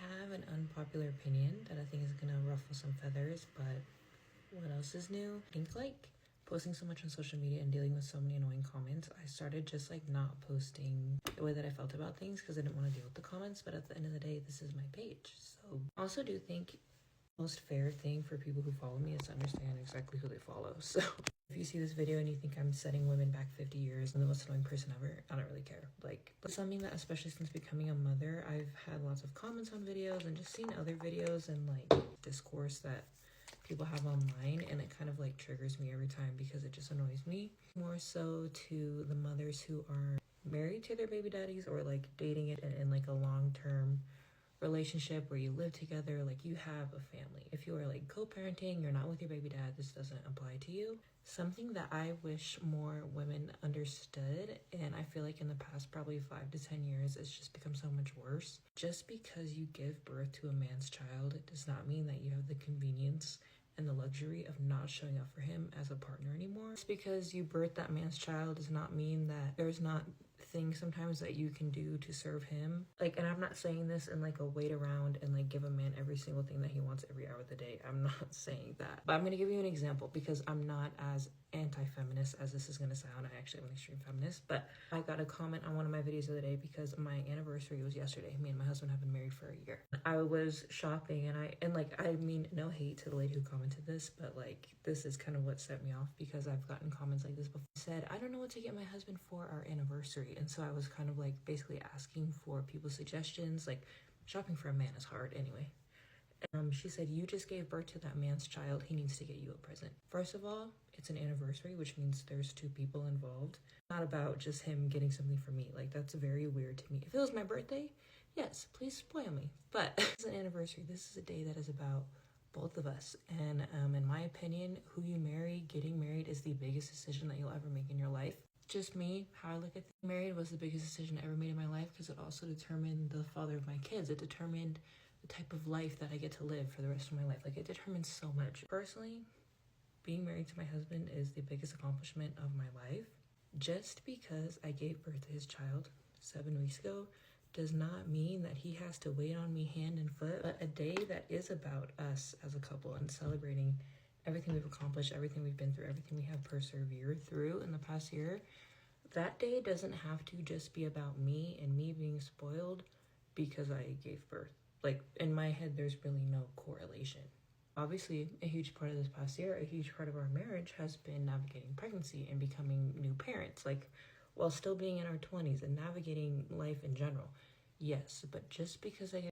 have an unpopular opinion that I think is gonna ruffle some feathers, but what else is new? I think like posting so much on social media and dealing with so many annoying comments, I started just like not posting the way that I felt about things because I didn't want to deal with the comments. But at the end of the day, this is my page. So I also do think the most fair thing for people who follow me is to understand exactly who they follow. So if you see this video and you think I'm setting women back 50 years and the most annoying person ever, I don't really care. Like, but something that, especially since becoming a mother, I've had lots of comments on videos and just seen other videos and like discourse that people have online, and it kind of like triggers me every time because it just annoys me. More so to the mothers who are married to their baby daddies or like dating it in like a long-term relationship where you live together, like you have a family. If you are like co-parenting, you're not with your baby dad, this doesn't apply to you. Something that I wish more women understood, and I feel like in the past probably 5 to 10 years it's just become so much worse. Just because you give birth to a man's child, it does not mean that you have the convenience and the luxury of not showing up for him as a partner anymore. Just because you birth that man's child does not mean that there's not things sometimes that you can do to serve him. Like, and I'm not saying this in like a wait around and like give a man every single thing that he wants every hour of the day. I'm not saying that. But I'm gonna give you an example because I'm not as anti-feminist as this is gonna sound. I actually am an extreme feminist, but I got a comment on one of my videos the other day because my anniversary was yesterday. Me and my husband have been married for a year. I was shopping and I mean, no hate to the lady who commented this, but like this is kind of what set me off because I've gotten comments like this before. Said, I don't know what to get my husband for our anniversary. And so I was kind of like basically asking for people's suggestions. Like, shopping for a man is hard anyway. She said, you just gave birth to that man's child. He needs to get you a present. First of all, it's an anniversary, which means there's 2 people involved. Not about just him getting something for me. Like, that's very weird to me. If it was my birthday, yes, please spoil me. But it's an anniversary. This is a day that is about both of us. And in my opinion, who you marry, getting married is the biggest decision that you'll ever make in your life. Just me, how I look at things. Married was the biggest decision I ever made in my life because it also determined the father of my kids. It determined the type of life that I get to live for the rest of my life. Like, it determines so much. Personally, being married to my husband is the biggest accomplishment of my life. Just because I gave birth to his child 7 weeks ago does not mean that he has to wait on me hand and foot. But a day that is about us as a couple and celebrating everything we've accomplished, everything we've been through, everything we have persevered through in the past year, that day doesn't have to just be about me and me being spoiled because I gave birth. Like, in my head, there's really no correlation. Obviously, a huge part of this past year, a huge part of our marriage has been navigating pregnancy and becoming new parents, like, while still being in our 20s and navigating life in general. Yes, but just because I get